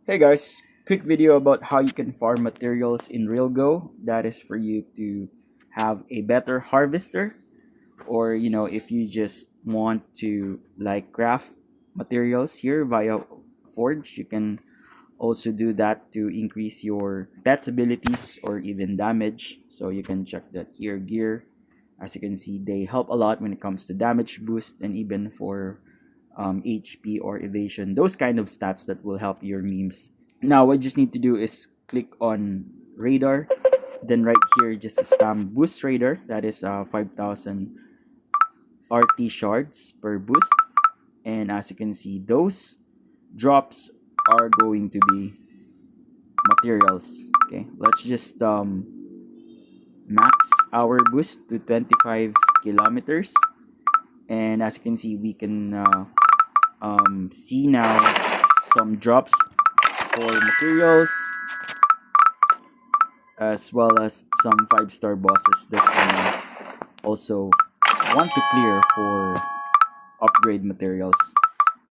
Hey guys, quick video about how you can farm materials in RealGo. That is for you to have a better harvester, or if you just want to like craft materials here via Forge, you can also do that to increase your pet's abilities or even damage. So you can check that here. Gear, as you can see, they help a lot when it comes to damage boost and even for HP or evasion, those kind of stats that will help your memes. Now, what you just need to do is click on radar, then right here, just spam boost radar. That is 5,000 RT shards per boost. And as you can see, those drops are going to be materials. Okay, let's just max our boost to 25 kilometers. And as you can see, we can see now some drops for materials as well as some 5-star bosses that we also want to clear for upgrade materials.